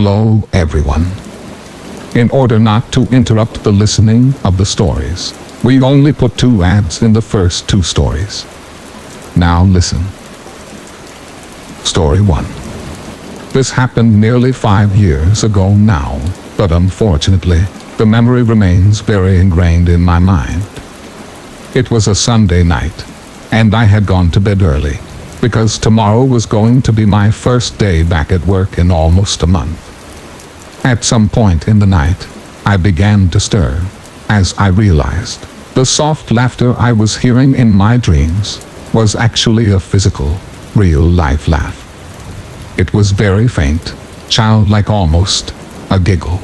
Hello, everyone. In order not to interrupt the listening of the stories, we only put 2 ads in the first 2 stories. Now listen. Story 1. This happened nearly 5 years ago now, but unfortunately, the memory remains very ingrained in my mind. It was a Sunday night, and I had gone to bed early, because tomorrow was going to be my first day back at work in almost a month. At some point in the night, I began to stir, as I realized the soft laughter I was hearing in my dreams was actually a physical, real-life laugh. It was very faint, childlike almost, a giggle.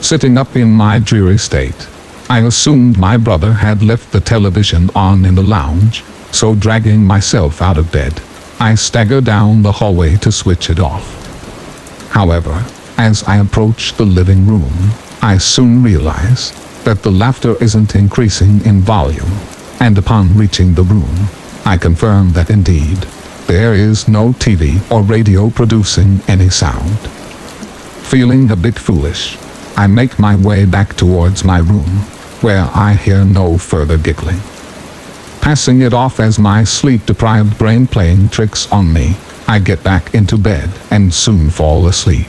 Sitting up in my dreary state, I assumed my brother had left the television on in the lounge, so dragging myself out of bed, I staggered down the hallway to switch it off. However, as I approached the living room, I soon realized that the laughter isn't increasing in volume, and upon reaching the room, I confirmed that indeed, there is no TV or radio producing any sound. Feeling a bit foolish, I make my way back towards my room, where I hear no further giggling. Passing it off as my sleep-deprived brain playing tricks on me, I get back into bed and soon fall asleep.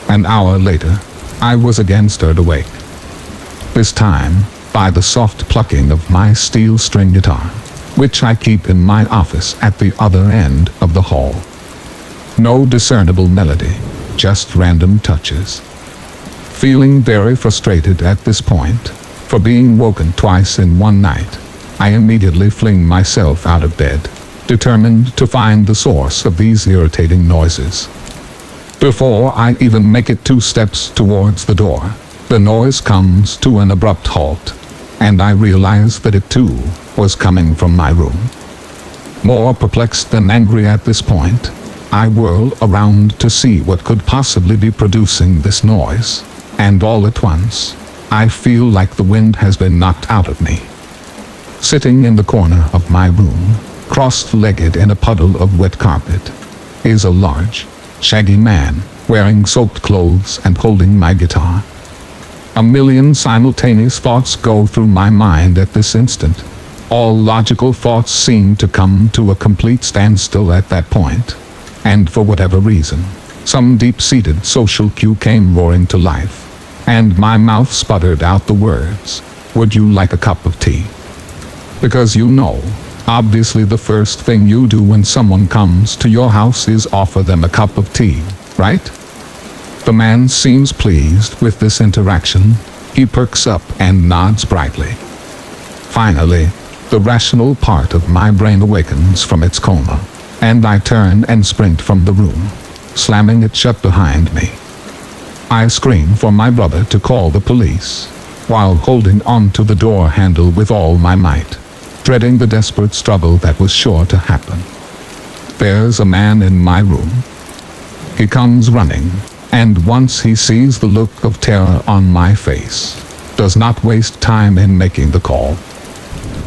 An hour later, I was again stirred awake. This time, by the soft plucking of my steel string guitar, which I keep in my office at the other end of the hall. No discernible melody, just random touches. Feeling very frustrated at this point, for being woken twice in one night, I immediately fling myself out of bed, determined to find the source of these irritating noises. Before I even make it 2 steps towards the door, the noise comes to an abrupt halt, and I realize that it too was coming from my room. More perplexed than angry at this point, I whirl around to see what could possibly be producing this noise, and all at once, I feel like the wind has been knocked out of me. Sitting in the corner of my room, cross-legged in a puddle of wet carpet, is a large, shaggy man, wearing soaked clothes and holding my guitar. A million simultaneous thoughts go through my mind at this instant. All logical thoughts seem to come to a complete standstill at that point. And for whatever reason, some deep-seated social cue came roaring to life, and my mouth sputtered out the words, "Would you like a cup of tea?" Because you know, obviously the first thing you do when someone comes to your house is offer them a cup of tea, right? The man seems pleased with this interaction. He perks up and nods brightly. Finally, the rational part of my brain awakens from its coma, and I turn and sprint from the room, slamming it shut behind me. I scream for my brother to call the police, while holding on to the door handle with all my might, dreading the desperate struggle that was sure to happen. There's a man in my room. He comes running, and once he sees the look of terror on my face, does not waste time in making the call.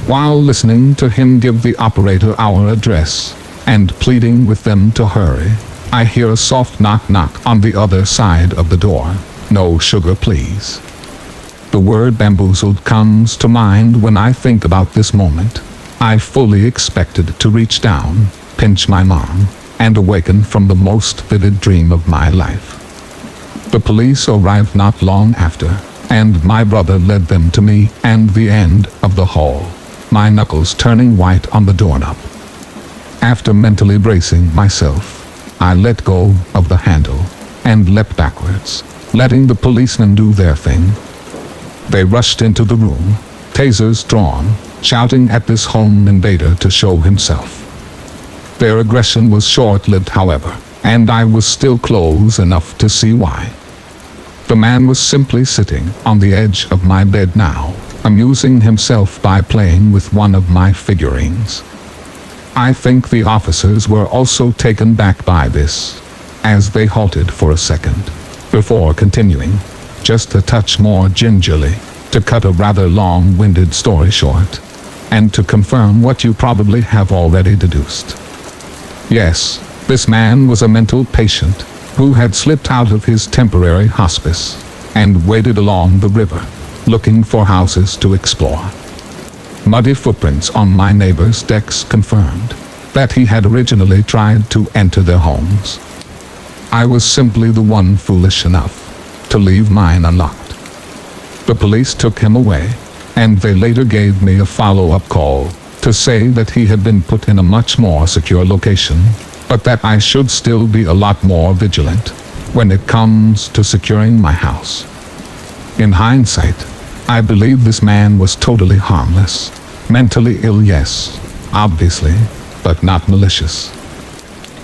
While listening to him give the operator our address, and pleading with them to hurry, I hear a soft knock-knock on the other side of the door. "No sugar, please." The word bamboozled comes to mind when I think about this moment. I fully expected to reach down, pinch my mom, and awaken from the most vivid dream of my life. The police arrived not long after, and my brother led them to me and the end of the hall, my knuckles turning white on the doorknob. After mentally bracing myself, I let go of the handle and leapt backwards, letting the policemen do their thing. They rushed into the room, tasers drawn, shouting at this home invader to show himself. Their aggression was short-lived, however, and I was still close enough to see why. The man was simply sitting on the edge of my bed now, amusing himself by playing with one of my figurines. I think the officers were also taken back by this, as they halted for a second, before continuing, just a touch more gingerly, to cut a rather long-winded story short, and to confirm what you probably have already deduced. Yes, this man was a mental patient, who had slipped out of his temporary hospice and waded along the river, looking for houses to explore. Muddy footprints on my neighbors' decks confirmed that he had originally tried to enter their homes. I was simply the one foolish enough to leave mine unlocked. The police took him away, and they later gave me a follow-up call to say that he had been put in a much more secure location, but that I should still be a lot more vigilant when it comes to securing my house. In hindsight, I believe this man was totally harmless. Mentally ill, yes, obviously, but not malicious.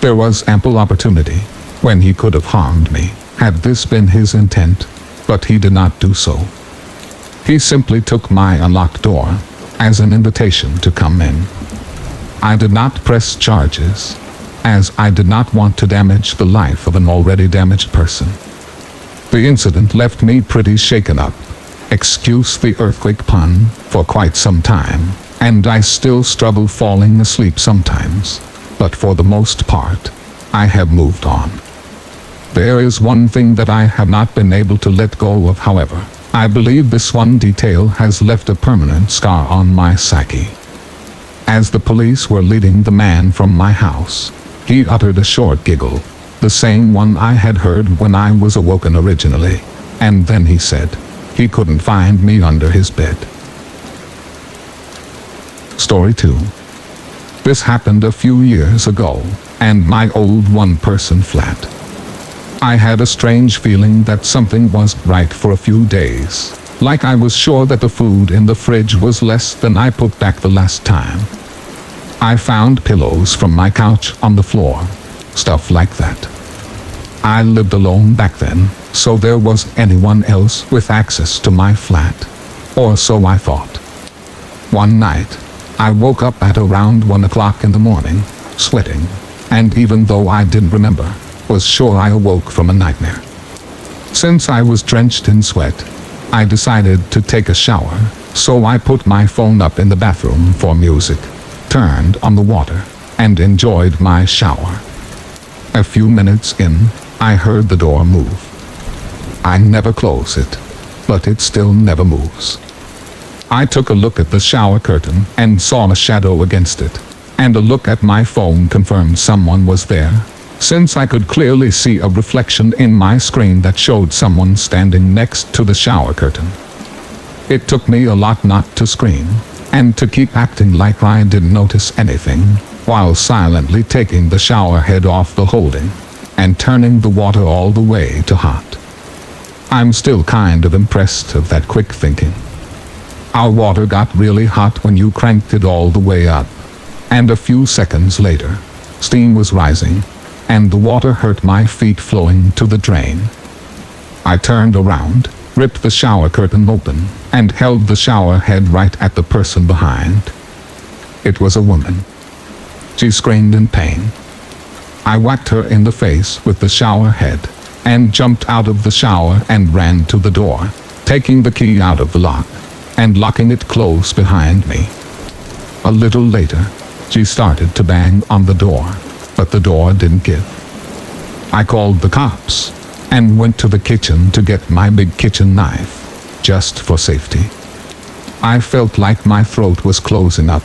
There was ample opportunity when he could have harmed me, had this been his intent, but he did not do so. He simply took my unlocked door as an invitation to come in. I did not press charges, as I did not want to damage the life of an already damaged person. The incident left me pretty shaken up, excuse the earthquake pun, for quite some time, and I still struggle falling asleep sometimes, but for the most part, I have moved on. There is one thing that I have not been able to let go of, however. I believe this one detail has left a permanent scar on my psyche. As the police were leading the man from my house, he uttered a short giggle, the same one I had heard when I was awoken originally, and then he said he couldn't find me under his bed. Story 2. This happened a few years ago, and my old one-person flat. I had a strange feeling that something wasn't right for a few days, like I was sure that the food in the fridge was less than I put back the last time. I found pillows from my couch on the floor, stuff like that. I lived alone back then, so there wasn't anyone else with access to my flat, or so I thought. One night, I woke up at around 1 o'clock in the morning, sweating, and even though I didn't remember, was sure I awoke from a nightmare. Since I was drenched in sweat, I decided to take a shower, so I put my phone up in the bathroom for music, turned on the water, and enjoyed my shower. A few minutes in, I heard the door move. I never close it, but it still never moves. I took a look at the shower curtain and saw a shadow against it, and a look at my phone confirmed someone was there, since I could clearly see a reflection in my screen that showed someone standing next to the shower curtain. It took me a lot not to scream, and to keep acting like I didn't notice anything, while silently taking the shower head off the holding, and turning the water all the way to hot. I'm still kind of impressed of that quick thinking. Our water got really hot when you cranked it all the way up, and a few seconds later, steam was rising, and the water hurt my feet flowing to the drain. I turned around, ripped the shower curtain open, and held the shower head right at the person behind. It was a woman. She screamed in pain. I whacked her in the face with the shower head, and jumped out of the shower and ran to the door, taking the key out of the lock, and locking it close behind me. A little later, she started to bang on the door, but the door didn't give. I called the cops, and went to the kitchen to get my big kitchen knife, just for safety. I felt like my throat was closing up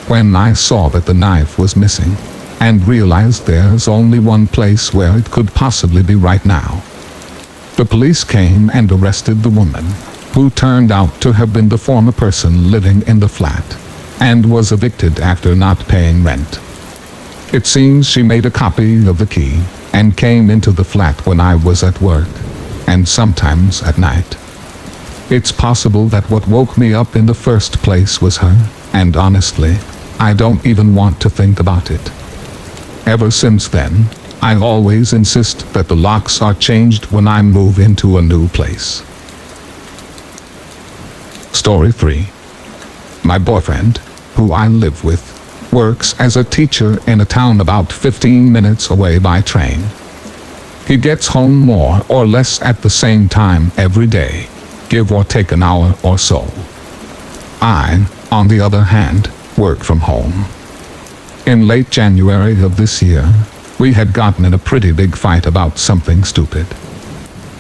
when I saw that the knife was missing, and realized there's only one place where it could possibly be right now. The police came and arrested the woman, who turned out to have been the former person living in the flat, and was evicted after not paying rent. It seems she made a copy of the key, and came into the flat when I was at work, and sometimes at night. It's possible that what woke me up in the first place was her, and honestly, I don't even want to think about it. Ever since then, I always insist that the locks are changed when I move into a new place. Story 3. My boyfriend, who I live with, works as a teacher in a town about 15 minutes away by train. He gets home more or less at the same time every day, give or take an hour or so. I, on the other hand, work from home. In late January of this year, We had gotten in a pretty big fight about something stupid.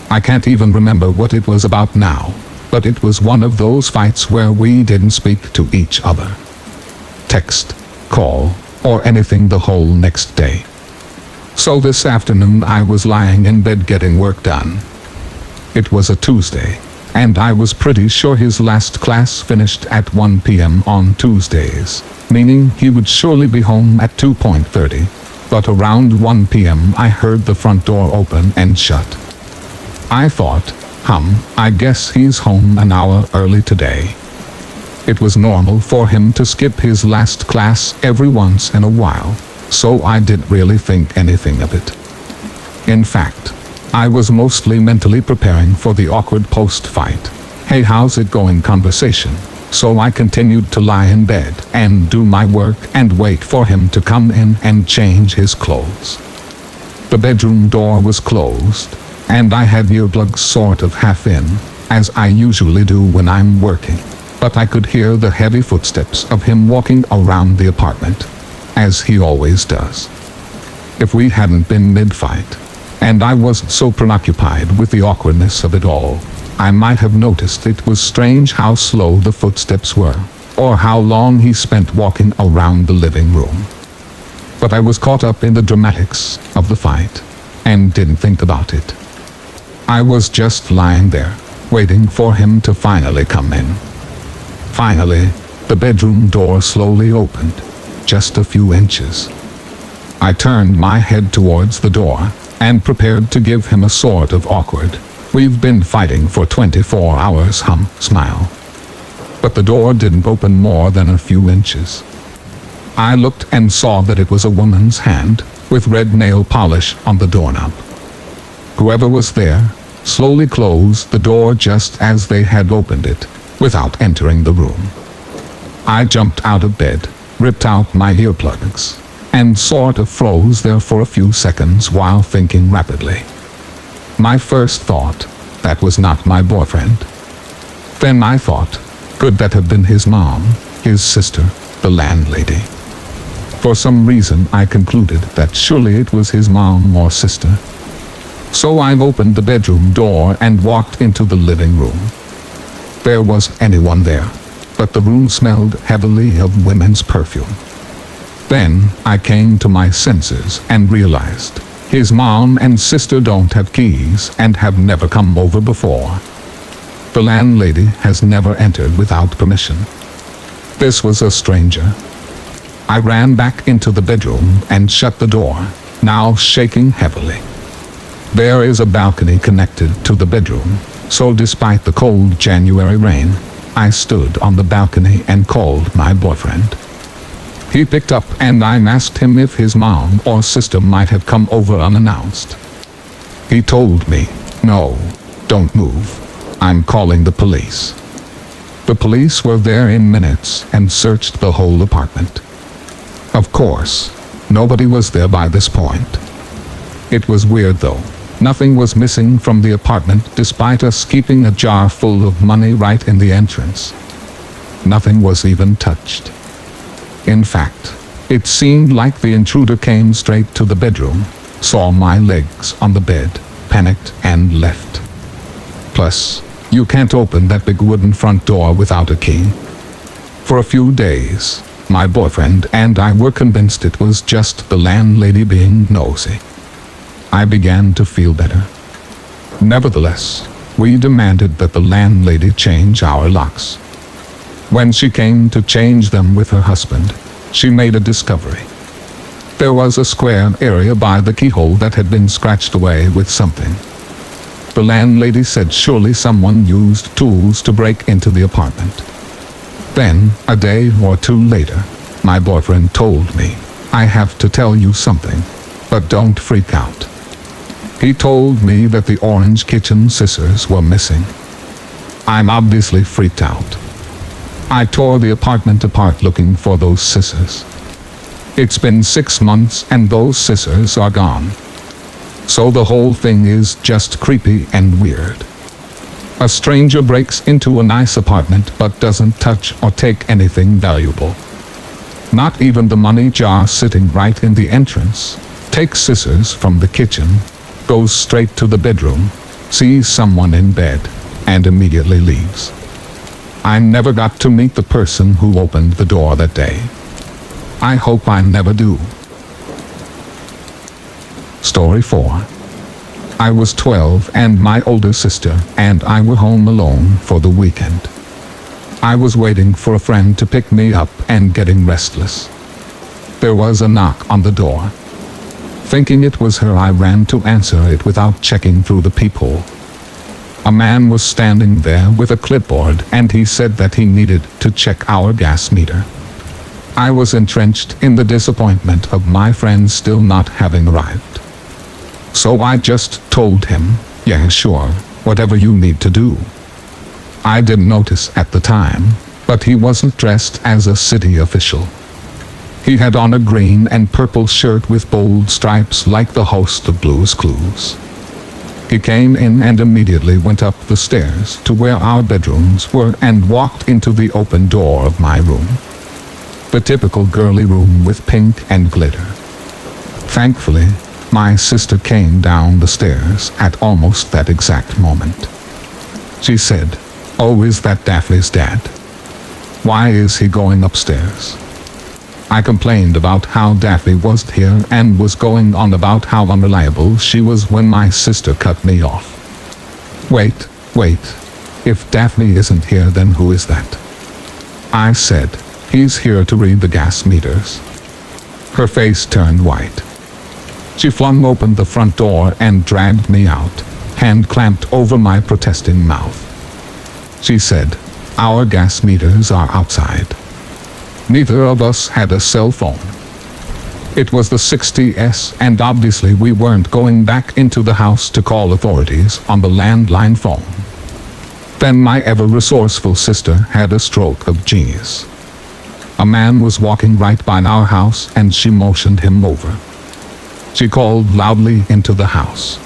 I can't even remember what it was about now, but it was one of those fights where we didn't speak to each other. Text, call, or anything the whole next day. So this afternoon I was lying in bed getting work done. It was a Tuesday, and I was pretty sure his last class finished at 1 p.m. on Tuesdays, meaning he would surely be home at 2:30. But around 1 p.m. I heard the front door open and shut. I thought, I guess he's home an hour early today. It was normal for him to skip his last class every once in a while, so I didn't really think anything of it. In fact, I was mostly mentally preparing for the awkward post-fight, "Hey, how's it going?" conversation, so I continued to lie in bed and do my work and wait for him to come in and change his clothes. The bedroom door was closed, and I had earplugs sort of half in, as I usually do when I'm working, but I could hear the heavy footsteps of him walking around the apartment, as he always does. If we hadn't been mid-fight, and I wasn't so preoccupied with the awkwardness of it all, I might have noticed it was strange how slow the footsteps were, or how long he spent walking around the living room. But I was caught up in the dramatics of the fight, and didn't think about it. I was just lying there, waiting for him to finally come in. Finally, the bedroom door slowly opened, just a few inches. I turned my head towards the door, and prepared to give him a sort of awkward, "We've been fighting for 24 hours, smile." But the door didn't open more than a few inches. I looked and saw that it was a woman's hand, with red nail polish on the doorknob. Whoever was there slowly closed the door just as they had opened it, without entering the room. I jumped out of bed, ripped out my earplugs, and sort of froze there for a few seconds while thinking rapidly. My first thought, that was not my boyfriend. Then I thought, could that have been his mom, his sister, the landlady? For some reason I concluded that surely it was his mom or sister. So I opened the bedroom door and walked into the living room. There was anyone there, but the room smelled heavily of women's perfume. Then I came to my senses and realized his mom and sister don't have keys and have never come over before. The landlady has never entered without permission. This was a stranger. I ran back into the bedroom and shut the door, now shaking heavily. There is a balcony connected to the bedroom, so despite the cold January rain, I stood on the balcony and called my boyfriend. He picked up and I asked him if his mom or sister might have come over unannounced. He told me, "No, don't move. I'm calling the police." The police were there in minutes and searched the whole apartment. Of course, nobody was there by this point. It was weird though. Nothing was missing from the apartment despite us keeping a jar full of money right in the entrance. Nothing was even touched. In fact, it seemed like the intruder came straight to the bedroom, saw my legs on the bed, panicked and left. Plus, you can't open that big wooden front door without a key. For a few days, my boyfriend and I were convinced it was just the landlady being nosy. I began to feel better. Nevertheless, we demanded that the landlady change our locks. When she came to change them with her husband, she made a discovery. There was a square area by the keyhole that had been scratched away with something. The landlady said surely someone used tools to break into the apartment. Then, a day or two later, my boyfriend told me, "I have to tell you something, but don't freak out." He told me that the orange kitchen scissors were missing. I'm obviously freaked out. I tore the apartment apart looking for those scissors. It's been 6 months and those scissors are gone. So the whole thing is just creepy and weird. A stranger breaks into a nice apartment but doesn't touch or take anything valuable. Not even the money jar sitting right in the entrance. takes scissors from the kitchen, goes straight to the bedroom, sees someone in bed, and immediately leaves. I never got to meet the person who opened the door that day. I hope I never do. Story 4. I was 12 and my older sister and I were home alone for the weekend. I was waiting for a friend to pick me up and getting restless. There was a knock on the door. Thinking it was her, I ran to answer it without checking through the peephole. A man was standing there with a clipboard and he said that he needed to check our gas meter. I was entrenched in the disappointment of my friend still not having arrived. So I just told him, yeah, sure, whatever you need to do. I didn't notice at the time, but he wasn't dressed as a city official. He had on a green and purple shirt with bold stripes like the host of Blue's Clues. He came in and immediately went up the stairs to where our bedrooms were and walked into the open door of my room. The typical girly room with pink and glitter. Thankfully, my sister came down the stairs at almost that exact moment. She said, "Oh, is that Daphne's dad? Why is he going upstairs?" I complained about how Daphne wasn't here and was going on about how unreliable she was when my sister cut me off. Wait. If Daphne isn't here, then who is that? I said, "He's here to read the gas meters." Her face turned white. She flung open the front door and dragged me out, hand clamped over my protesting mouth. She said, "Our gas meters are outside." Neither of us had a cell phone. It was the 60s and obviously we weren't going back into the house to call authorities on the landline phone. Then my ever-resourceful sister had a stroke of genius. A man was walking right by our house and she motioned him over. She called loudly into the house.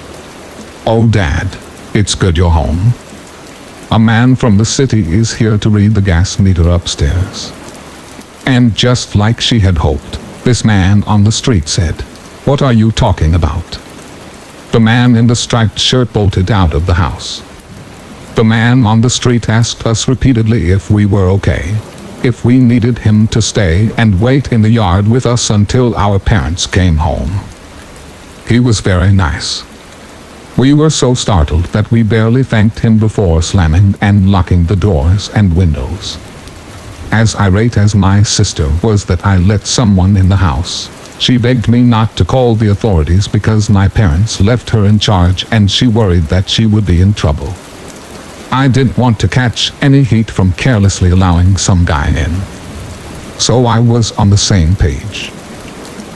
"Oh, Dad, it's good you're home. A man from the city is here to read the gas meter upstairs." And just like she had hoped, this man on the street said, "What are you talking about?" The man in the striped shirt bolted out of the house. The man on the street asked us repeatedly if we were okay, if we needed him to stay and wait in the yard with us until our parents came home. He was very nice. We were so startled that we barely thanked him before slamming and locking the doors and windows. As irate as my sister was that I let someone in the house, she begged me not to call the authorities because my parents left her in charge and she worried that she would be in trouble. I didn't want to catch any heat from carelessly allowing some guy in. So I was on the same page.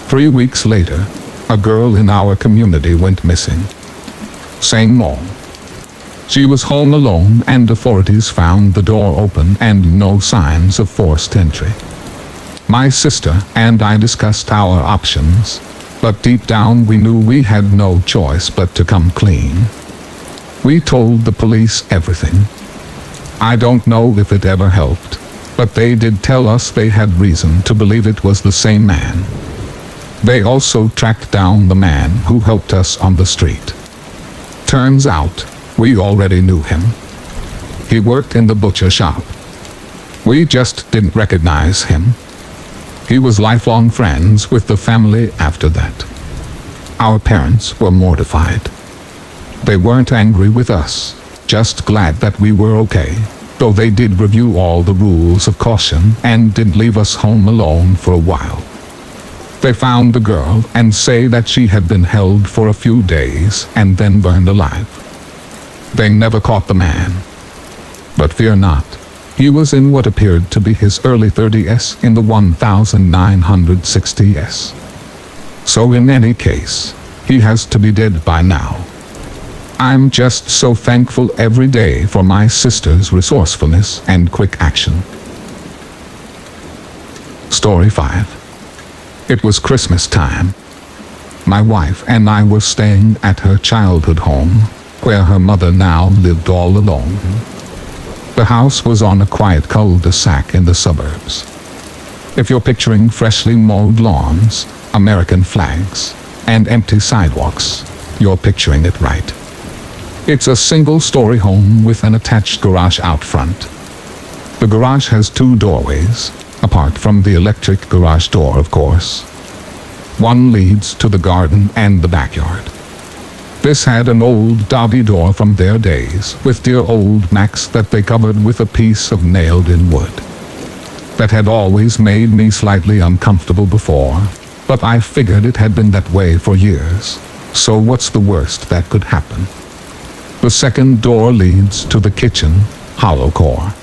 3 weeks later, a girl in our community went missing. Same mall. She was home alone and authorities found the door open and no signs of forced entry. My sister and I discussed our options, but deep down we knew we had no choice but to come clean. We told the police everything. I don't know if it ever helped, but they did tell us they had reason to believe it was the same man. They also tracked down the man who helped us on the street. Turns out, we already knew him. He worked in the butcher shop. We just didn't recognize him. He was lifelong friends with the family after that. Our parents were mortified. They weren't angry with us, just glad that we were okay, though they did review all the rules of caution and didn't leave us home alone for a while. They found the girl and say that she had been held for a few days and then burned alive. They never caught the man. But fear not, he was in what appeared to be his early 30s in the 1960s. So in any case, he has to be dead by now. I'm just so thankful every day for my sister's resourcefulness and quick action. Story 5. It was Christmas time. My wife and I were staying at her childhood home, where her mother now lived all alone. The house was on a quiet cul-de-sac in the suburbs. If you're picturing freshly mowed lawns, American flags, and empty sidewalks. You're picturing it right. It's a single-story home with an attached garage out front. The garage has 2 doorways, apart from the electric garage door, of course. One leads to the garden and the backyard. This had an old Dobby door from their days, with dear old Max that they covered with a piece of nailed-in wood. That had always made me slightly uncomfortable before, but I figured it had been that way for years, so what's the worst that could happen? The second door leads to the kitchen, hollow core.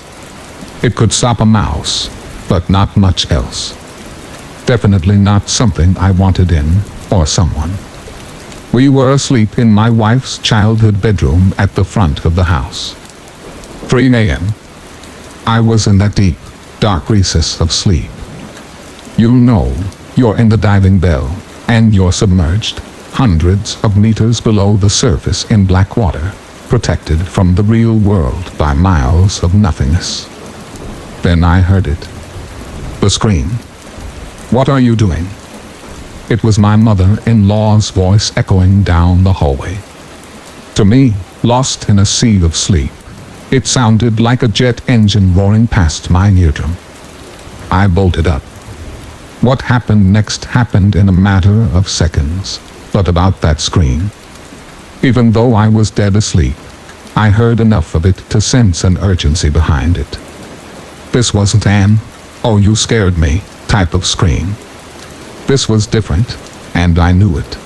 It could stop a mouse, but not much else. Definitely not something I wanted in, or someone. We were asleep in my wife's childhood bedroom at the front of the house. 3 a.m. I was in that deep, dark recess of sleep. You know, you're in the diving bell, and you're submerged, hundreds of meters below the surface in black water, protected from the real world by miles of nothingness. Then I heard it. The scream. "What are you doing?" It was my mother-in-law's voice echoing down the hallway. To me, lost in a sea of sleep, it sounded like a jet engine roaring past my eardrum. I bolted up. What happened next happened in a matter of seconds, but about that scream. Even though I was dead asleep, I heard enough of it to sense an urgency behind it. This wasn't an, "oh you scared me," type of scream. This was different, and I knew it.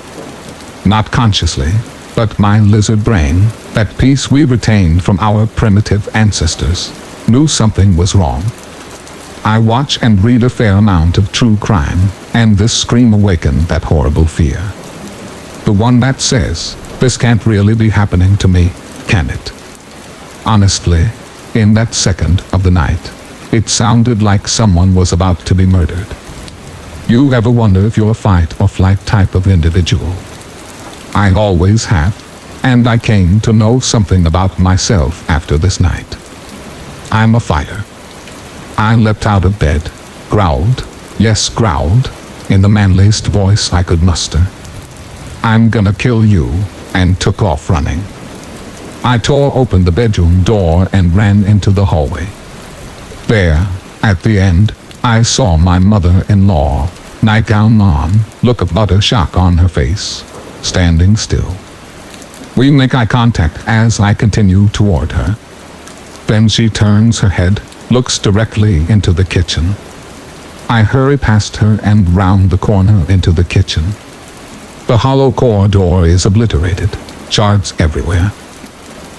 Not consciously, but my lizard brain, that piece we retained from our primitive ancestors, knew something was wrong. I watch and read a fair amount of true crime, and this scream awakened that horrible fear. The one that says, this can't really be happening to me, can it? Honestly, in that second of the night, it sounded like someone was about to be murdered. You ever wonder if you're a fight or flight type of individual? I always have, and I came to know something about myself after this night. I'm a fighter. I leapt out of bed, growled, yes growled, in the manliest voice I could muster. "I'm gonna kill you," and took off running. I tore open the bedroom door and ran into the hallway. There, at the end, I saw my mother-in-law, nightgown on, look of utter shock on her face, standing still. We make eye contact as I continue toward her. Then she turns her head, looks directly into the kitchen. I hurry past her and round the corner into the kitchen. The hollow core door is obliterated, shards everywhere.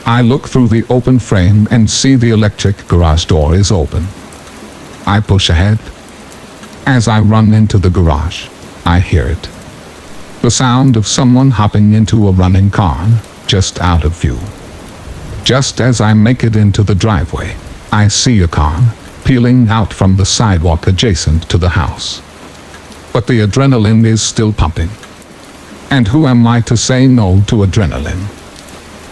I look through the open frame and see the electric garage door is open. I push ahead. As I run into the garage, I hear it. The sound of someone hopping into a running car, just out of view. Just as I make it into the driveway, I see a car peeling out from the sidewalk adjacent to the house. But the adrenaline is still pumping. And who am I to say no to adrenaline?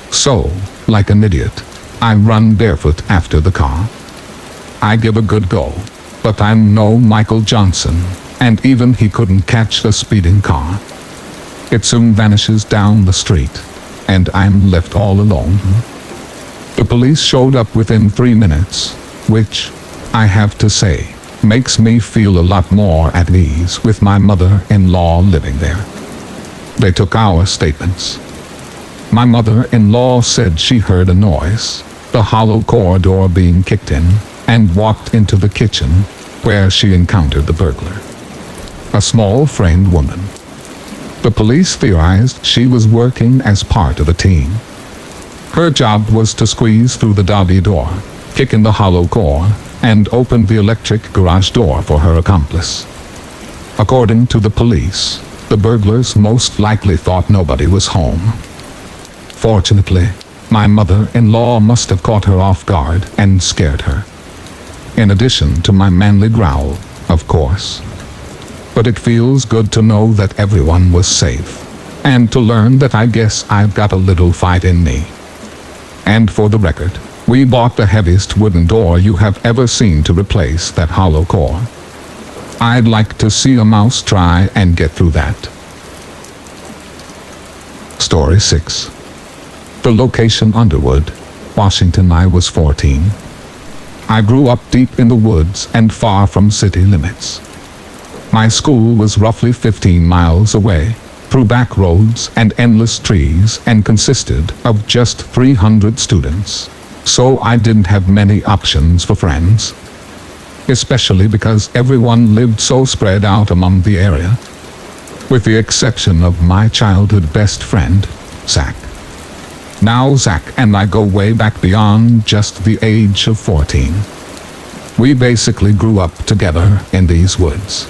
So, like an idiot, I run barefoot after the car. I give a good go, but I'm no Michael Johnson, and even he couldn't catch the speeding car. It soon vanishes down the street, and I'm left all alone. The police showed up within 3 minutes, which, I have to say, makes me feel a lot more at ease with my mother-in-law living there. They took our statements. My mother-in-law said she heard a noise, the hollow core door being kicked in, and walked into the kitchen, where she encountered the burglar. A small framed woman. The police theorized she was working as part of a team. Her job was to squeeze through the Dobby door, kick in the hollow core, and open the electric garage door for her accomplice. According to the police, the burglars most likely thought nobody was home. Fortunately, my mother-in-law must have caught her off guard and scared her. In addition to my manly growl, of course. But it feels good to know that everyone was safe, and to learn that I guess I've got a little fight in me. And for the record, we bought the heaviest wooden door you have ever seen to replace that hollow core. I'd like to see a mouse try and get through that. Story 6. The location Underwood, Washington. I was 14. I grew up deep in the woods and far from city limits. My school was roughly 15 miles away, through back roads and endless trees, and consisted of just 300 students. So I didn't have many options for friends, especially because everyone lived so spread out among the area, with the exception of my childhood best friend, Zach. Now Zach and I go way back beyond just the age of 14. We basically grew up together in these woods.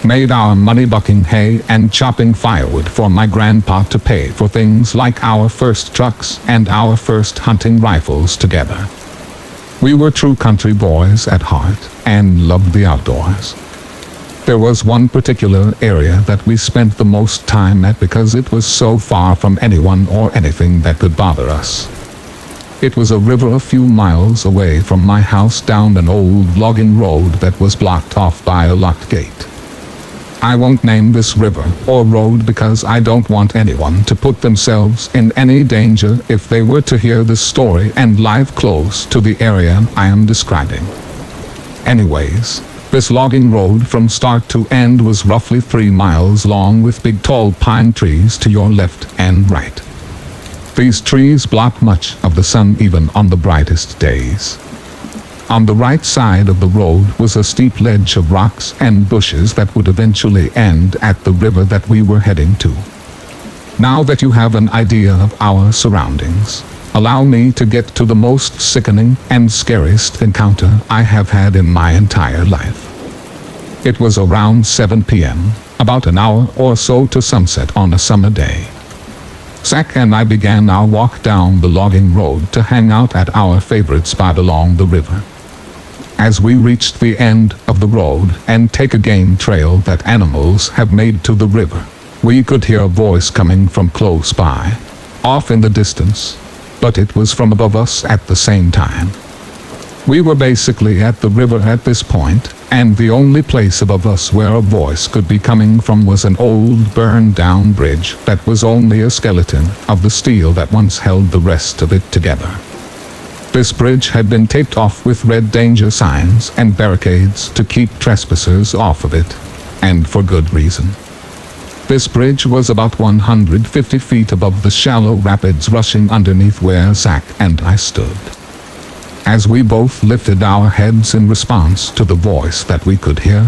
Made our money bucking hay and chopping firewood for my grandpa to pay for things like our first trucks and our first hunting rifles together. We were true country boys at heart and loved the outdoors. There was one particular area that we spent the most time at because it was so far from anyone or anything that could bother us. It was a river a few miles away from my house down an old logging road that was blocked off by a locked gate. I won't name this river or road because I don't want anyone to put themselves in any danger if they were to hear this story and live close to the area I am describing. Anyways, this logging road from start to end was roughly 3 miles long with big tall pine trees to your left and right. These trees block much of the sun even on the brightest days. On the right side of the road was a steep ledge of rocks and bushes that would eventually end at the river that we were heading to. Now that you have an idea of our surroundings, allow me to get to the most sickening and scariest encounter I have had in my entire life. It was around 7 p.m., about an hour or so to sunset on a summer day. Zach and I began our walk down the logging road to hang out at our favorite spot along the river. As we reached the end of the road and take a game trail that animals have made to the river, we could hear a voice coming from close by, off in the distance, but it was from above us at the same time. We were basically at the river at this point, and the only place above us where a voice could be coming from was an old burned-down bridge that was only a skeleton of the steel that once held the rest of it together. This bridge had been taped off with red danger signs and barricades to keep trespassers off of it, and for good reason. This bridge was about 150 feet above the shallow rapids rushing underneath where Zach and I stood. As we both lifted our heads in response to the voice that we could hear,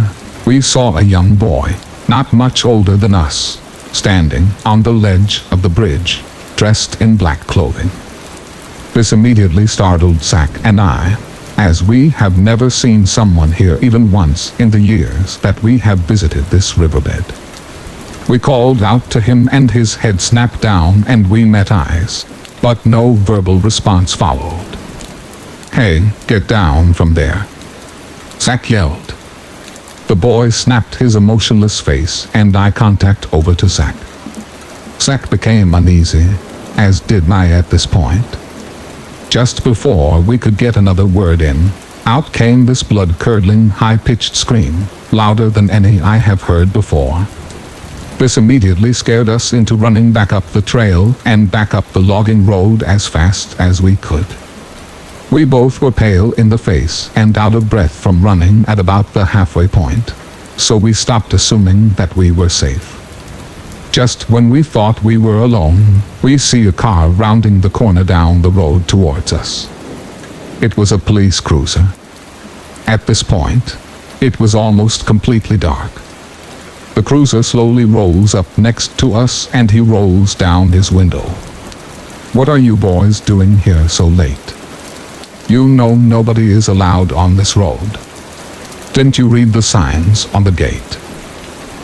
we saw a young boy, not much older than us, standing on the ledge of the bridge, dressed in black clothing. This immediately startled Zach and I, as we have never seen someone here even once in the years that we have visited this riverbed. We called out to him and his head snapped down and we met eyes, but no verbal response followed. "Hey, get down from there," Zach yelled. The boy snapped his emotionless face and eye contact over to Zach. Zach became uneasy, as did I at this point. Just before we could get another word in, out came this blood-curdling, high-pitched scream, louder than any I have heard before. This immediately scared us into running back up the trail and back up the logging road as fast as we could. We both were pale in the face and out of breath from running at about the halfway point, so we stopped assuming that we were safe. Just when we thought we were alone, we see a car rounding the corner down the road towards us. It was a police cruiser. At this point, it was almost completely dark. The cruiser slowly rolls up next to us and he rolls down his window. "What are you boys doing here so late? You know nobody is allowed on this road. Didn't you read the signs on the gate?"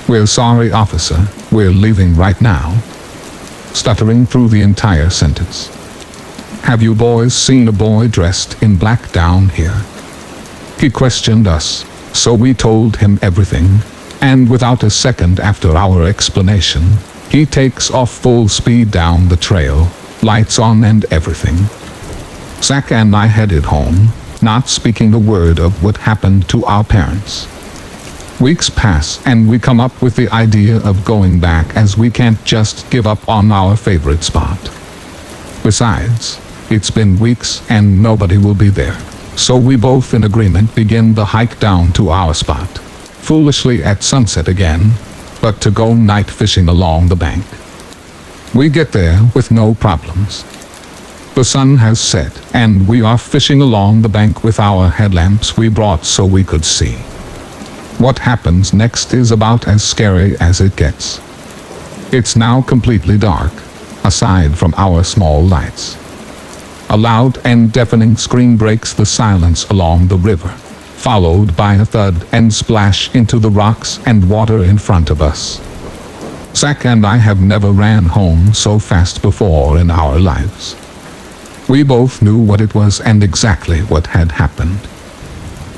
"We're sorry, officer, we're leaving right now," stuttering through the entire sentence. "Have you boys seen a boy dressed in black down here?" He questioned us, so we told him everything, and without a second after our explanation, he takes off full speed down the trail, lights on and everything. Zach and I headed home, not speaking a word of what happened to our parents. Weeks pass and we come up with the idea of going back, as we can't just give up on our favorite spot. Besides, it's been weeks and nobody will be there. So we both in agreement begin the hike down to our spot. Foolishly at sunset again, but to go night fishing along the bank. We get there with no problems. The sun has set and we are fishing along the bank with our headlamps we brought so we could see. What happens next is about as scary as it gets. It's now completely dark, aside from our small lights. A loud and deafening scream breaks the silence along the river, followed by a thud and splash into the rocks and water in front of us. Zach and I have never ran home so fast before in our lives. We both knew what it was and exactly what had happened.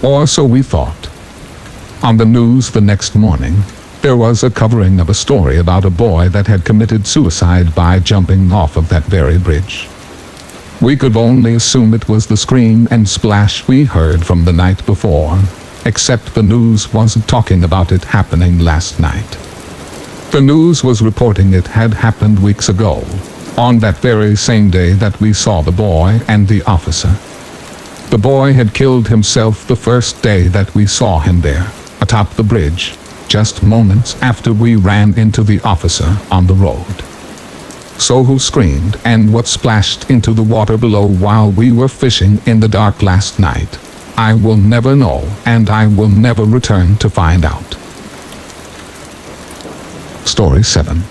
Or so we thought. On the news the next morning, there was a covering of a story about a boy that had committed suicide by jumping off of that very bridge. We could only assume it was the scream and splash we heard from the night before, except the news wasn't talking about it happening last night. The news was reporting it had happened weeks ago, on that very same day that we saw the boy and the officer. The boy had killed himself the first day that we saw him there, atop the bridge, just moments after we ran into the officer on the road. So who screamed and what splashed into the water below while we were fishing in the dark last night, I will never know, and I will never return to find out. Story 7.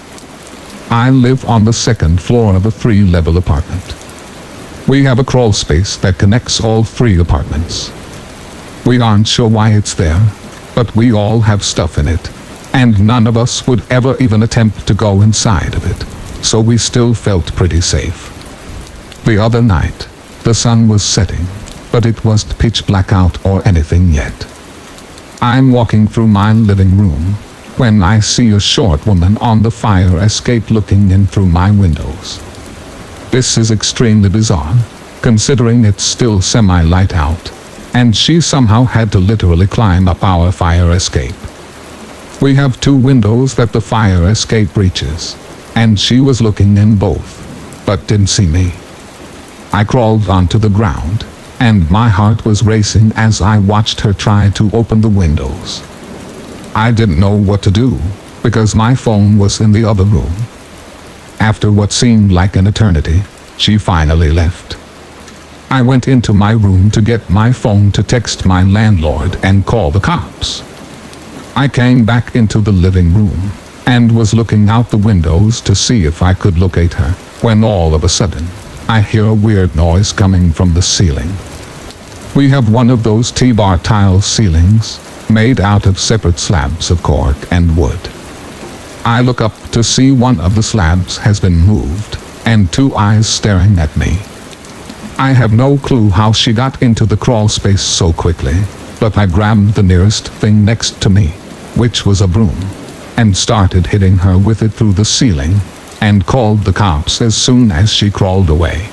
I live on the second floor of a 3-level apartment. We have a crawl space that connects all 3 apartments. We aren't sure why it's there, but we all have stuff in it, and none of us would ever even attempt to go inside of it, so we still felt pretty safe. The other night, the sun was setting, but it wasn't pitch black out or anything yet. I'm walking through my living room when I see a short woman on the fire escape looking in through my windows. This is extremely bizarre, considering it's still semi-light out, and she somehow had to literally climb up our fire escape. We have 2 windows that the fire escape reaches, and she was looking in both, but didn't see me. I crawled onto the ground, and my heart was racing as I watched her try to open the windows. I didn't know what to do, because my phone was in the other room. After what seemed like an eternity, she finally left. I went into my room to get my phone to text my landlord and call the cops. I came back into the living room, and was looking out the windows to see if I could locate her, when all of a sudden, I hear a weird noise coming from the ceiling. We have one of those T-bar tile ceilings, made out of separate slabs of cork and wood. I look up to see one of the slabs has been moved, and 2 eyes staring at me. I have no clue how she got into the crawl space so quickly, but I grabbed the nearest thing next to me, which was a broom, and started hitting her with it through the ceiling, and called the cops as soon as she crawled away.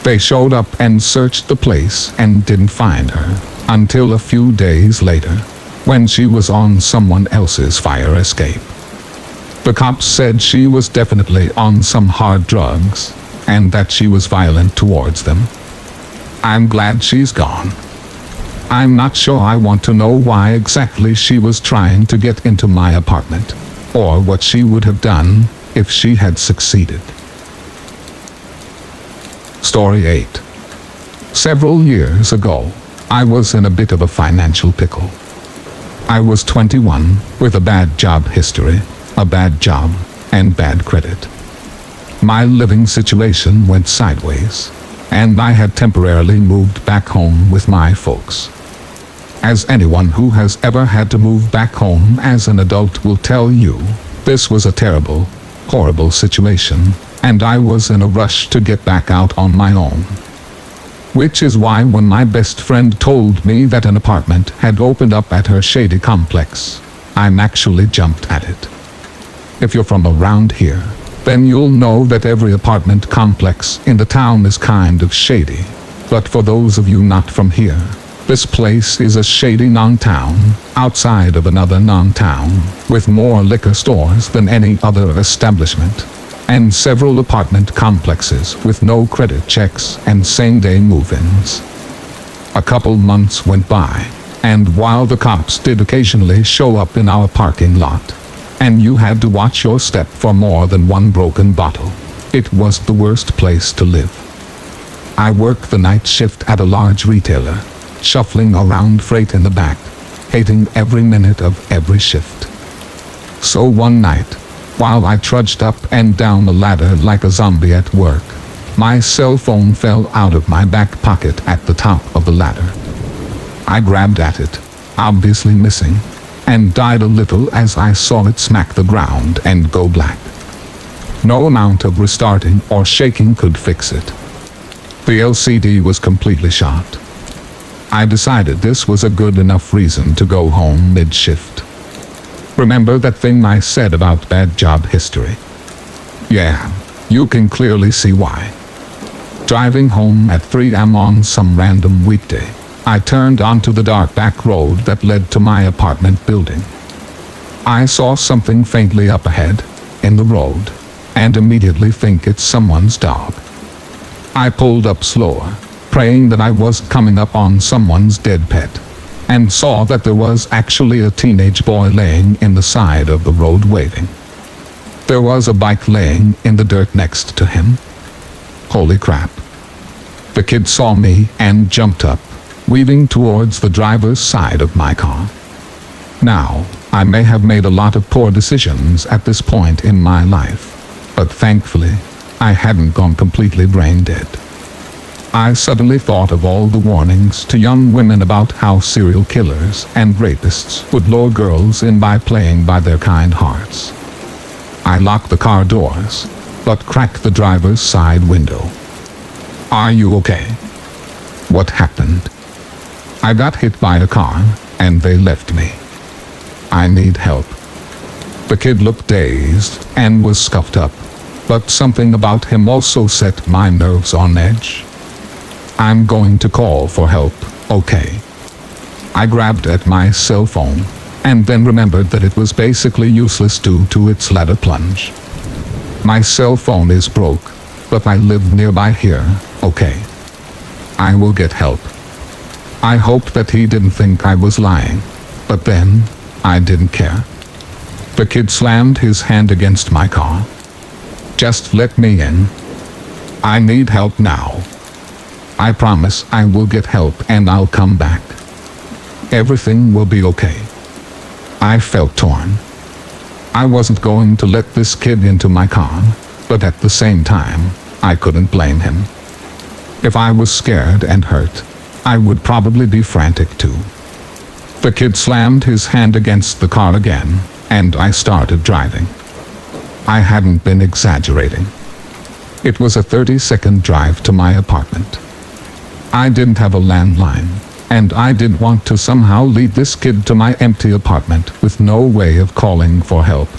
They showed up and searched the place and didn't find her, until a few days later, when she was on someone else's fire escape. The cops said she was definitely on some hard drugs, and that she was violent towards them. I'm glad she's gone. I'm not sure I want to know why exactly she was trying to get into my apartment, or what she would have done if she had succeeded. Story 8. Several years ago, I was in a bit of a financial pickle. I was 21, with a bad job history, a bad job, and bad credit. My living situation went sideways, and I had temporarily moved back home with my folks. As anyone who has ever had to move back home as an adult will tell you, this was a terrible, horrible situation, and I was in a rush to get back out on my own. Which is why when my best friend told me that an apartment had opened up at her shady complex, I actually jumped at it. If you're from around here, then you'll know that every apartment complex in the town is kind of shady. But for those of you not from here, This place is a shady non-town, outside of another non-town, with more liquor stores than any other establishment, and several apartment complexes with no credit checks and same-day move-ins. A couple months went by, and while the cops did occasionally show up in our parking lot, and you had to watch your step for more than one broken bottle, it was the worst place to live. I worked the night shift at a large retailer, shuffling around freight in the back, hating every minute of every shift. So one night, while I trudged up and down the ladder like a zombie at work, my cell phone fell out of my back pocket at the top of the ladder. I grabbed at it, obviously missing, and died a little as I saw it smack the ground and go black. No amount of restarting or shaking could fix it. The LCD was completely shot. I decided this was a good enough reason to go home mid-shift. Remember that thing I said about bad job history? Yeah, you can clearly see why. Driving home at 3 a.m. on some random weekday, I turned onto the dark back road that led to my apartment building. I saw something faintly up ahead, in the road, and immediately think it's someone's dog. I pulled up slower, praying that I wasn't coming up on someone's dead pet, and saw that there was actually a teenage boy laying in the side of the road waiting. There was a bike laying in the dirt next to him. Holy crap. The kid saw me and jumped up, weaving towards the driver's side of my car. Now, I may have made a lot of poor decisions at this point in my life, but thankfully, I hadn't gone completely brain dead. I suddenly thought of all the warnings to young women about how serial killers and rapists would lure girls in by playing by their kind hearts. I locked the car doors, but cracked the driver's side window. Are you okay? What happened? I got hit by a car, and they left me. I need help. The kid looked dazed and was scuffed up, but something about him also set my nerves on edge. I'm going to call for help, okay? I grabbed at my cell phone, and then remembered that it was basically useless due to its ladder plunge. My cell phone is broke, but I live nearby here, okay? I will get help. I hoped that he didn't think I was lying, but then, I didn't care. The kid slammed his hand against my car. Just let me in. I need help now. I promise I will get help and I'll come back. Everything will be okay. I felt torn. I wasn't going to let this kid into my car, but at the same time, I couldn't blame him. If I was scared and hurt, I would probably be frantic too. The kid slammed his hand against the car again, and I started driving. I hadn't been exaggerating. It was a 30-second drive to my apartment. I didn't have a landline, and I didn't want to somehow lead this kid to my empty apartment with no way of calling for help.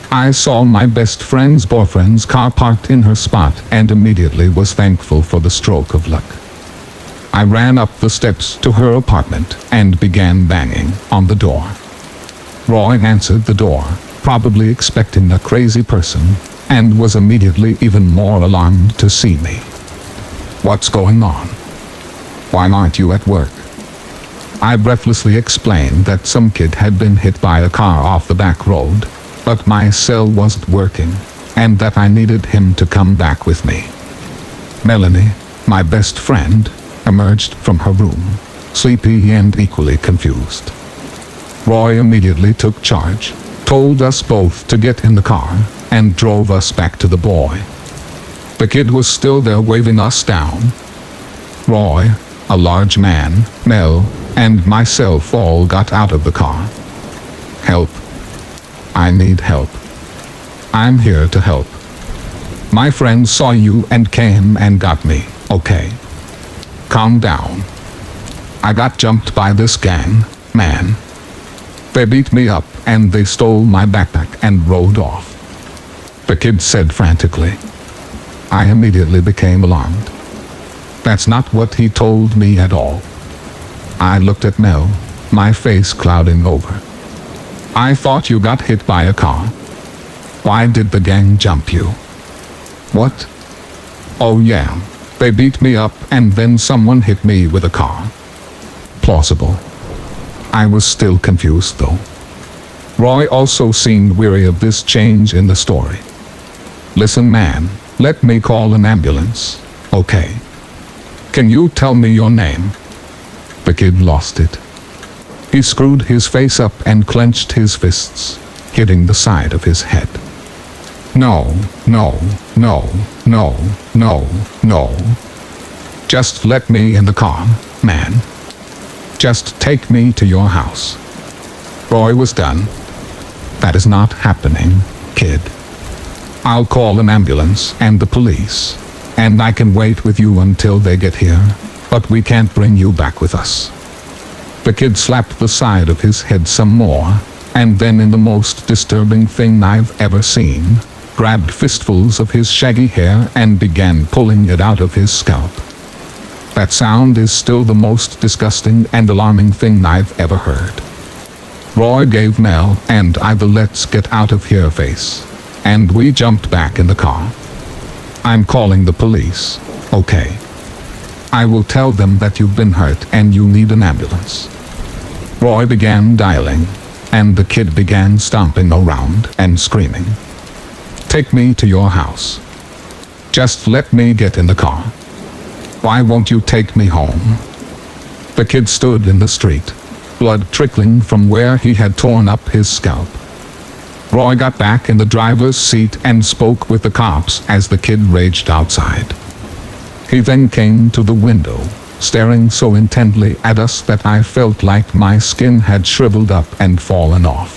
I saw my best friend's boyfriend's car parked in her spot and immediately was thankful for the stroke of luck. I ran up the steps to her apartment and began banging on the door. Roy answered the door, probably expecting a crazy person, and was immediately even more alarmed to see me. What's going on? Why aren't you at work? I breathlessly explained that some kid had been hit by a car off the back road, but my cell wasn't working, and that I needed him to come back with me. Melanie, my best friend, emerged from her room, sleepy and equally confused. Roy immediately took charge, told us both to get in the car, and drove us back to the boy. The kid was still there waving us down. Roy, a large man, Mel, and myself all got out of the car. Help. I need help. I'm here to help. My friend saw you and came and got me, okay? Calm down. I got jumped by this gang, man. They beat me up and they stole my backpack and rode off. The kid said frantically. I immediately became alarmed. That's not what he told me at all. I looked at Mel, my face clouding over. I thought you got hit by a car. Why did the gang jump you? What? Oh yeah, they beat me up and then someone hit me with a car. Plausible. I was still confused though. Roy also seemed weary of this change in the story. Listen man, let me call an ambulance, okay? Can you tell me your name? The kid lost it. He screwed his face up and clenched his fists, hitting the side of his head. No, no, no, no, no, no. Just let me in the car, man. Just take me to your house. Roy was done. That is not happening, kid. I'll call an ambulance and the police, and I can wait with you until they get here, but we can't bring you back with us. The kid slapped the side of his head some more, and then in the most disturbing thing I've ever seen, grabbed fistfuls of his shaggy hair and began pulling it out of his scalp. That sound is still the most disgusting and alarming thing I've ever heard. Roy gave Mel and I the let's get out of here face, and we jumped back in the car. I'm calling the police, okay? I will tell them that you've been hurt and you need an ambulance. Roy began dialing, and the kid began stomping around and screaming. Take me to your house. Just let me get in the car. Why won't you take me home? The kid stood in the street, blood trickling from where he had torn up his scalp. Roy got back in the driver's seat and spoke with the cops as the kid raged outside. He then came to the window, staring so intently at us that I felt like my skin had shriveled up and fallen off.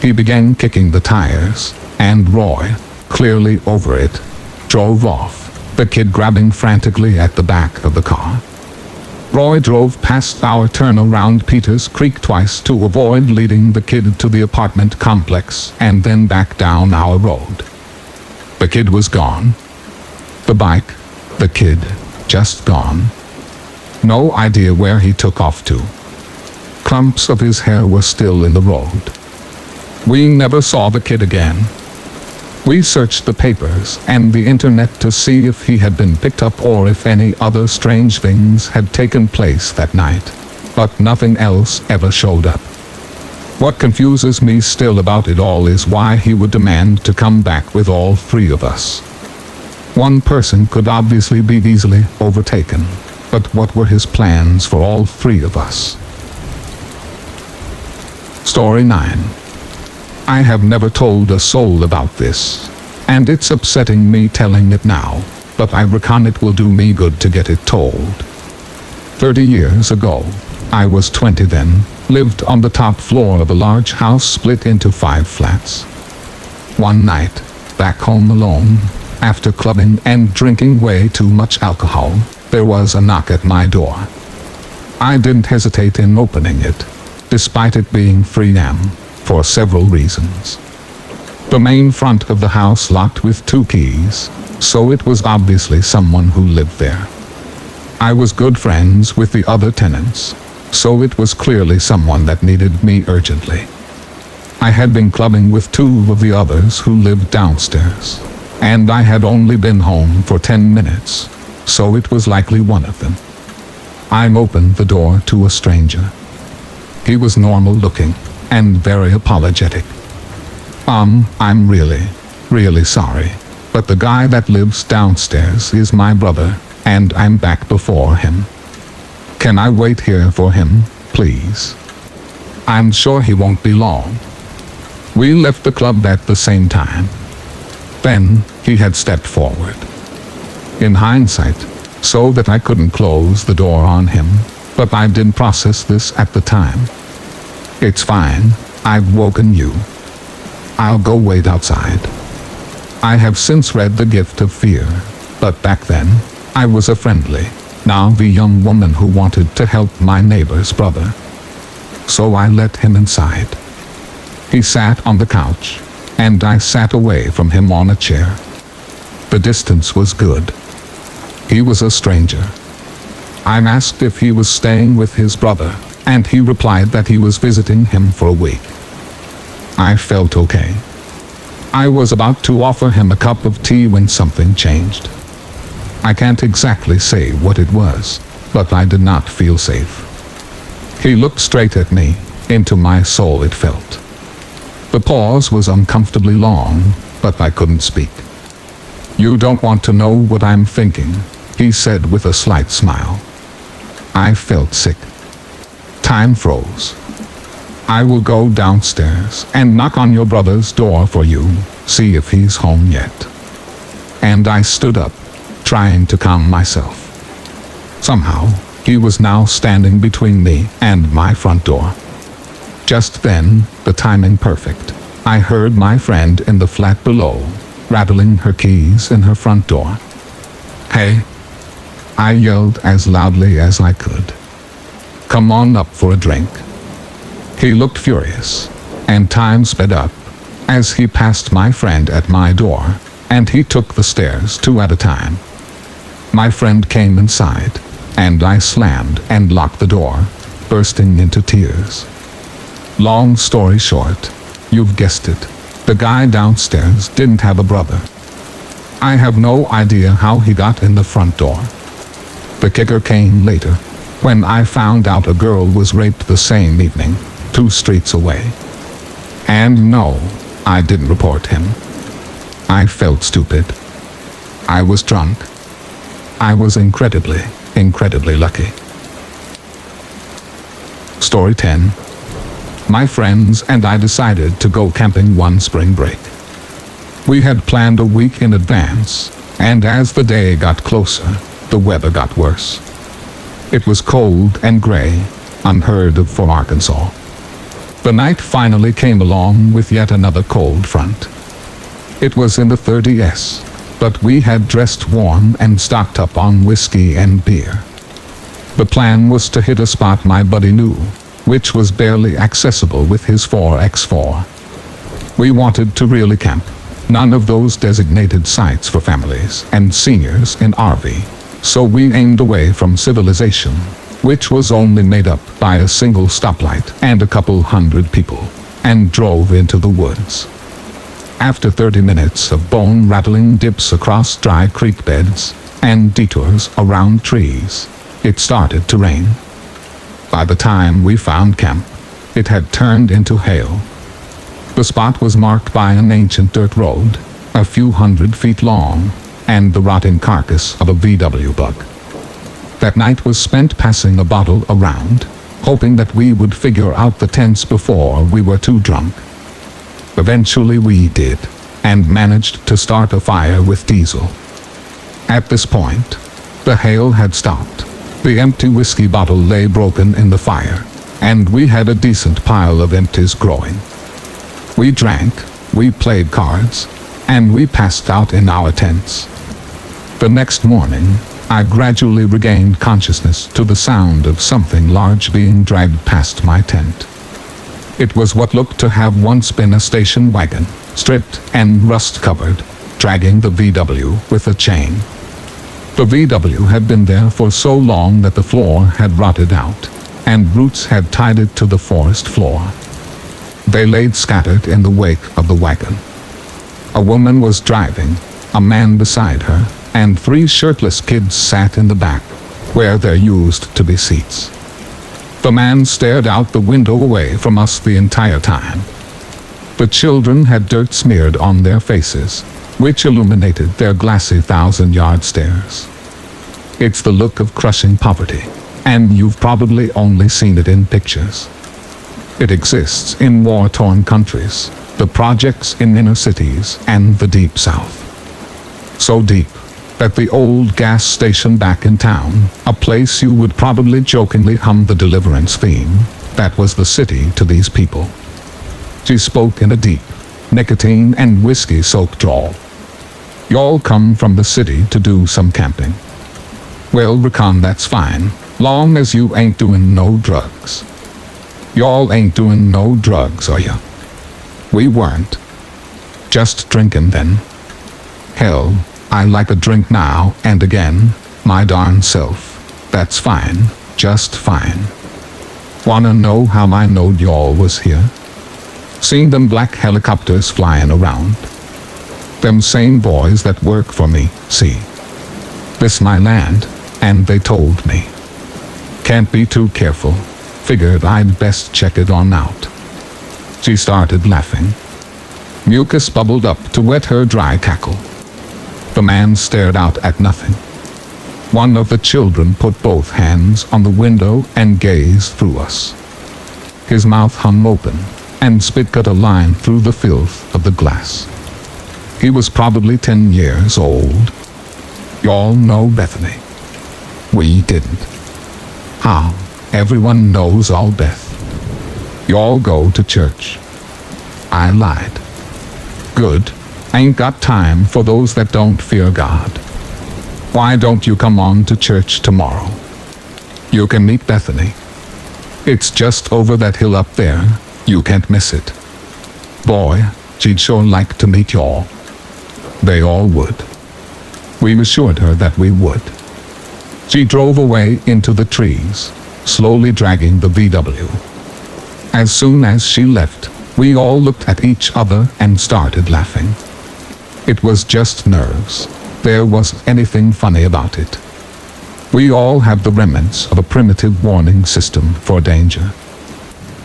He began kicking the tires, and Roy, clearly over it, drove off, the kid grabbing frantically at the back of the car. Roy drove past our turnaround Peters Creek twice to avoid leading the kid to the apartment complex and then back down our road. The kid was gone. The bike, the kid, just gone. No idea where he took off to. Clumps of his hair were still in the road. We never saw the kid again. We searched the papers and the internet to see if he had been picked up or if any other strange things had taken place that night, but nothing else ever showed up. What confuses me still about it all is why he would demand to come back with all three of us. One person could obviously be easily overtaken, but what were his plans for all three of us? Story 9. I have never told a soul about this, and it's upsetting me telling it now, but I reckon it will do me good to get it told. 30 years ago, I was 20 then, lived on the top floor of a large house split into 5 flats. One night, back home alone, after clubbing and drinking way too much alcohol, there was a knock at my door. I didn't hesitate in opening it, despite it being 3 a.m., for several reasons. The main front of the house locked with 2 keys, so it was obviously someone who lived there. I was good friends with the other tenants, so it was clearly someone that needed me urgently. I had been clubbing with 2 of the others who lived downstairs, and I had only been home for 10 minutes, so it was likely one of them. I opened the door to a stranger. He was normal looking and very apologetic. I'm really sorry, but the guy that lives downstairs is my brother, and I'm back before him. Can I wait here for him, please? I'm sure he won't be long. We left the club at the same time. Then, he had stepped forward. In hindsight, so that I couldn't close the door on him, but I didn't process this at the time. It's fine, I've woken you. I'll go wait outside. I have since read The Gift of Fear, but back then, I was a friendly, now the young woman who wanted to help my neighbor's brother. So I let him inside. He sat on the couch, and I sat away from him on a chair. The distance was good. He was a stranger. I asked if he was staying with his brother, and he replied that he was visiting him for a week. I felt okay. I was about to offer him a cup of tea when something changed. I can't exactly say what it was, but I did not feel safe. He looked straight at me, into my soul it felt. The pause was uncomfortably long, but I couldn't speak. "You don't want to know what I'm thinking," he said with a slight smile. I felt sick. Time froze. "I will go downstairs and knock on your brother's door for you, see if he's home yet." And I stood up, trying to calm myself. Somehow, he was now standing between me and my front door. Just then, the timing perfect, I heard my friend in the flat below, rattling her keys in her front door. "Hey!" I yelled as loudly as I could. "Come on up for a drink." He looked furious, and time sped up as he passed my friend at my door, and he took the stairs 2 at a time. My friend came inside, and I slammed and locked the door, bursting into tears. Long story short, you've guessed it, the guy downstairs didn't have a brother. I have no idea how he got in the front door. The kicker came later, when I found out a girl was raped the same evening, 2 streets away. And no, I didn't report him. I felt stupid. I was drunk. I was incredibly lucky. Story 10. My friends and I decided to go camping one spring break. We had planned a week in advance, and as the day got closer, the weather got worse. It was cold and gray, unheard of for Arkansas. The night finally came along with yet another cold front. It was in the 30s, but we had dressed warm and stocked up on whiskey and beer. The plan was to hit a spot my buddy knew, which was barely accessible with his 4x4. We wanted to really camp, none of those designated sites for families and seniors in RV. So we aimed away from civilization, which was only made up by a single stoplight and a couple hundred people, and drove into the woods. After 30 minutes of bone-rattling dips across dry creek beds and detours around trees, it started to rain. By the time we found camp, it had turned into hail. The spot was marked by an ancient dirt road, a few hundred feet long, and the rotting carcass of a VW bug. That night was spent passing a bottle around, hoping that we would figure out the tense before we were too drunk. Eventually we did, and managed to start a fire with diesel. At this point, the hail had stopped. The empty whiskey bottle lay broken in the fire, and we had a decent pile of empties growing. We drank, we played cards, and we passed out in our tents. The next morning, I gradually regained consciousness to the sound of something large being dragged past my tent. It was what looked to have once been a station wagon, stripped and rust-covered, dragging the VW with a chain. The VW had been there for so long that the floor had rotted out, and roots had tied it to the forest floor. They laid scattered in the wake of the wagon. A woman was driving, a man beside her, and 3 shirtless kids sat in the back, where there used to be seats. The man stared out the window away from us the entire time. The children had dirt smeared on their faces, which illuminated their glassy 1,000-yard stares. It's the look of crushing poverty, and you've probably only seen it in pictures. It exists in war-torn countries, the projects in inner cities, and the deep south. So deep that the old gas station back in town, a place you would probably jokingly hum the Deliverance theme, that was the city to these people. She spoke in a deep, nicotine and whiskey-soaked drawl. "Y'all come from the city to do some camping. Well, recon, that's fine, long as you ain't doing no drugs. Y'all ain't doing no drugs, are ya?" We weren't. Just drinking then. Hell, I like a drink now and again, my darn self. That's fine, just fine. Wanna know how I knowed y'all was here? Seen them black helicopters flying around. Them same boys that work for me, see. This my land, and they told me. Can't be too careful. Figured I'd best check it on out. She started laughing. Mucus bubbled up to wet her dry cackle. The man stared out at nothing. One of the children put both hands on the window and gazed through us. His mouth hung open, and spit cut a line through the filth of the glass. He was probably 10 years old. Y'all know Bethany. We didn't. How? Everyone knows all Beth. Y'all go to church. I lied. Good. Ain't got time for those that don't fear God. Why don't you come on to church tomorrow? You can meet Bethany. It's just over that hill up there. You can't miss it. Boy, she'd sure like to meet y'all. They all would. We assured her that we would. She drove away into the trees, slowly dragging the VW. As soon as she left, we all looked at each other and started laughing. It was just nerves. There wasn't anything funny about it. We all have the remnants of a primitive warning system for danger.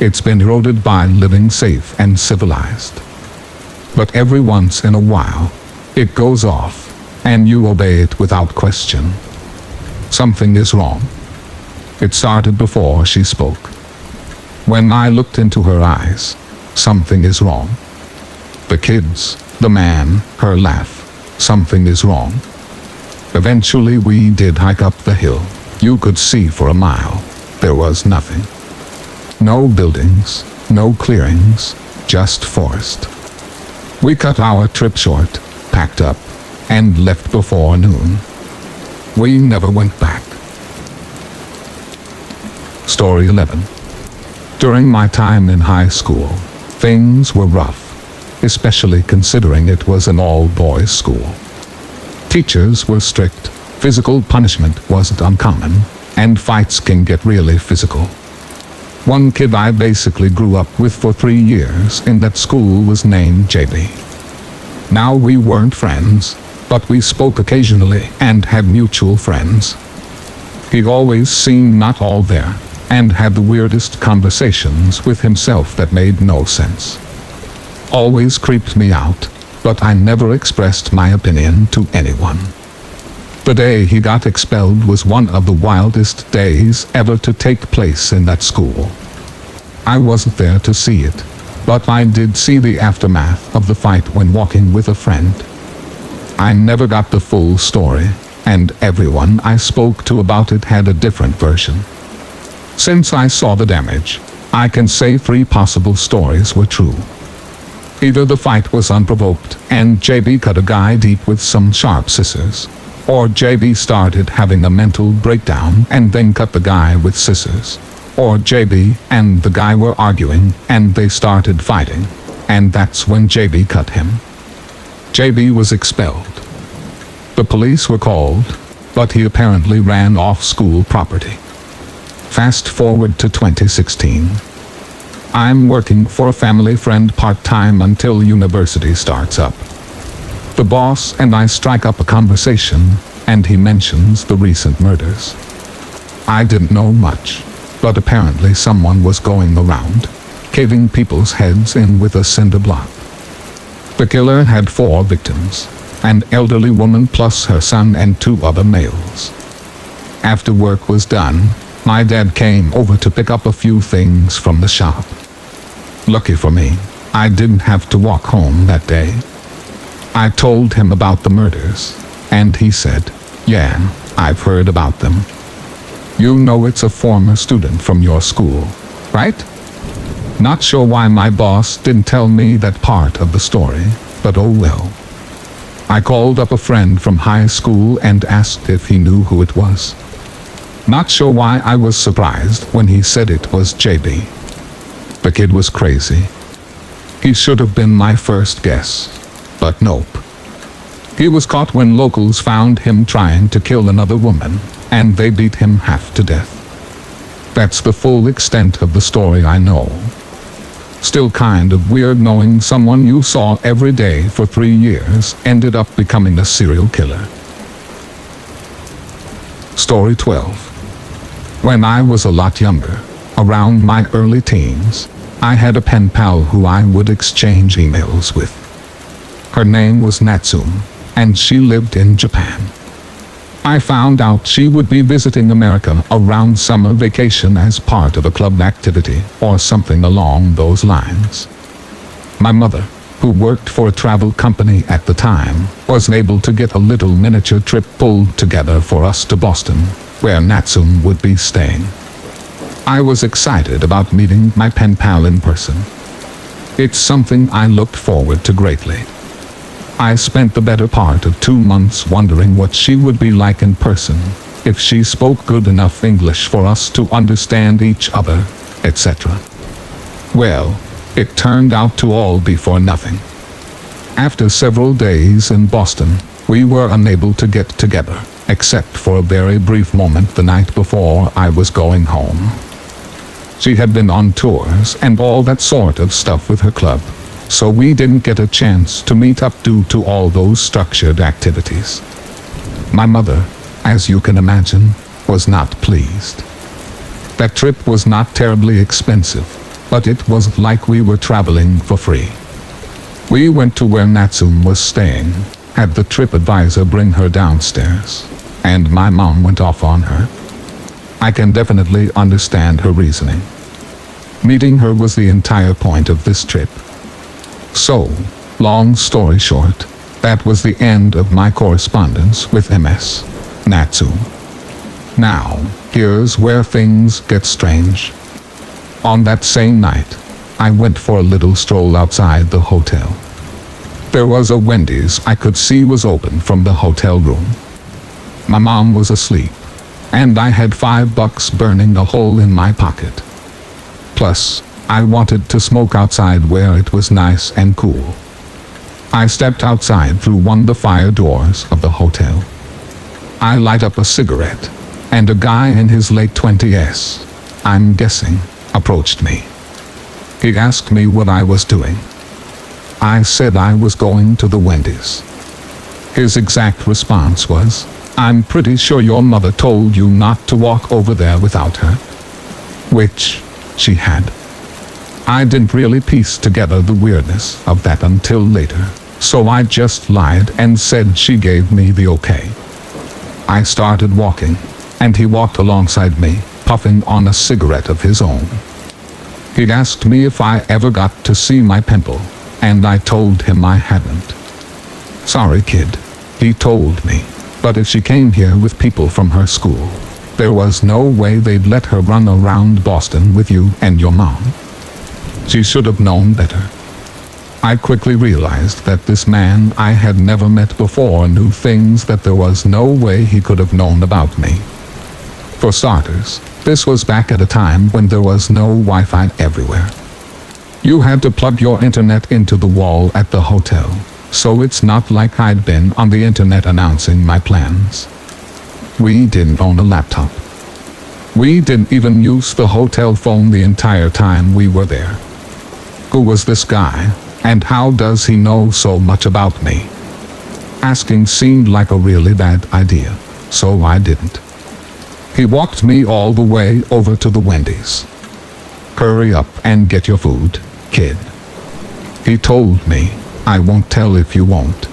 It's been eroded by living safe and civilized. But every once in a while, it goes off, and you obey it without question. Something is wrong. It started before she spoke. When I looked into her eyes, something is wrong. The kids, the man, her laugh, something is wrong. Eventually we did hike up the hill. You could see for a mile. There was nothing. No buildings, no clearings, just forest. We cut our trip short, packed up, and left before noon. We never went back. Story 11. During my time in high school, things were rough, especially considering it was an all-boys school. Teachers were strict, physical punishment wasn't uncommon, and fights can get really physical. One kid I basically grew up with for 3 years in that school was named JB. Now we weren't friends, but we spoke occasionally and had mutual friends. He always seemed not all there, and had the weirdest conversations with himself that made no sense. Always creeped me out, but I never expressed my opinion to anyone. The day he got expelled was one of the wildest days ever to take place in that school. I wasn't there to see it, but I did see the aftermath of the fight when walking with a friend. I never got the full story, and everyone I spoke to about it had a different version. Since I saw the damage, I can say 3 possible stories were true. Either the fight was unprovoked and JB cut a guy deep with some sharp scissors, or JB started having a mental breakdown and then cut the guy with scissors, or JB and the guy were arguing and they started fighting, and that's when JB cut him. JB was expelled. The police were called, but he apparently ran off school property. Fast forward to 2016. I'm working for a family friend part-time until university starts up. The boss and I strike up a conversation, and he mentions the recent murders. I didn't know much, but apparently someone was going around, caving people's heads in with a cinder block. The killer had 4 victims, an elderly woman plus her son and 2 other males. After work was done, my dad came over to pick up a few things from the shop. Lucky for me, I didn't have to walk home that day. I told him about the murders, and he said, "Yeah, I've heard about them. You know it's a former student from your school, right?" Not sure why my boss didn't tell me that part of the story, but oh well. I called up a friend from high school and asked if he knew who it was. Not sure why I was surprised when he said it was JB. The kid was crazy. He should have been my first guess, but nope. He was caught when locals found him trying to kill another woman, and they beat him half to death. That's the full extent of the story I know. Still kind of weird knowing someone you saw every day for 3 years ended up becoming a serial killer. Story 12. When I was a lot younger, around my early teens, I had a pen pal who I would exchange emails with. Her name was Natsume, and she lived in Japan. I found out she would be visiting America around summer vacation as part of a club activity or something along those lines. My mother, who worked for a travel company at the time, was able to get a little miniature trip pulled together for us to Boston, where Natsume would be staying. I was excited about meeting my pen pal in person. It's something I looked forward to greatly. I spent the better part of 2 months wondering what she would be like in person, if she spoke good enough English for us to understand each other, etc. Well, it turned out to all be for nothing. After several days in Boston, we were unable to get together, except for a very brief moment the night before I was going home. She had been on tours and all that sort of stuff with her club, so we didn't get a chance to meet up due to all those structured activities. My mother, as you can imagine, was not pleased. That trip was not terribly expensive, but it was like we were traveling for free. We went to where Natsume was staying, had the trip advisor bring her downstairs, and my mom went off on her. I can definitely understand her reasoning. Meeting her was the entire point of this trip. So, long story short, that was the end of my correspondence with Ms. Natsume. Now, here's where things get strange. On that same night, I went for a little stroll outside the hotel. There was a Wendy's I could see was open from the hotel room. My mom was asleep, and I had $5 burning a hole in my pocket. Plus, I wanted to smoke outside where it was nice and cool. I stepped outside through one of the fire doors of the hotel. I light up a cigarette, and a guy in his late 20s, I'm guessing, approached me. He asked me what I was doing. I said I was going to the Wendy's. His exact response was, "I'm pretty sure your mother told you not to walk over there without her." Which she had. I didn't really piece together the weirdness of that until later, so I just lied and said she gave me the okay. I started walking, and he walked alongside me, puffing on a cigarette of his own. He'd asked me if I ever got to see my pimple, and I told him I hadn't. "Sorry, kid," he told me, "but if she came here with people from her school, there was no way they'd let her run around Boston with you and your mom. She should have known better." I quickly realized that this man I had never met before knew things that there was no way he could have known about me. For starters, this was back at a time when there was no Wi-Fi everywhere. You had to plug your internet into the wall at the hotel, so it's not like I'd been on the internet announcing my plans. We didn't own a laptop. We didn't even use the hotel phone the entire time we were there. Who was this guy, and how does he know so much about me? Asking seemed like a really bad idea, so I didn't. He walked me all the way over to the Wendy's. "Hurry up and get your food, kid," he told me. "I won't tell if you won't.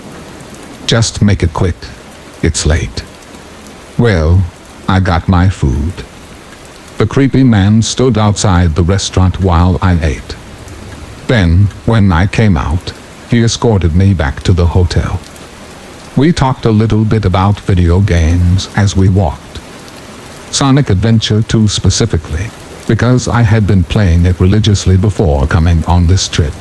Just make it quick. It's late." Well, I got my food. The creepy man stood outside the restaurant while I ate. Then, when I came out, he escorted me back to the hotel. We talked a little bit about video games as we walked. Sonic Adventure 2 specifically, because I had been playing it religiously before coming on this trip.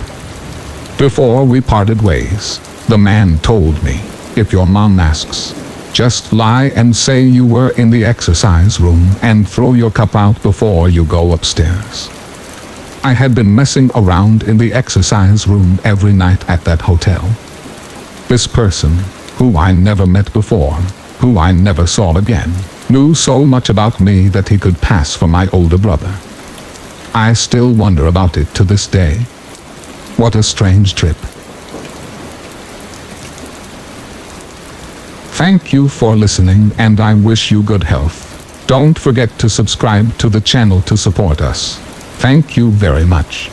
Before we parted ways, the man told me, "If your mom asks, just lie and say you were in the exercise room and throw your cup out before you go upstairs." I had been messing around in the exercise room every night at that hotel. This person, who I never met before, who I never saw again, knew so much about me that he could pass for my older brother. I still wonder about it to this day. What a strange trip. Thank you for listening, and I wish you good health. Don't forget to subscribe to the channel to support us. Thank you very much.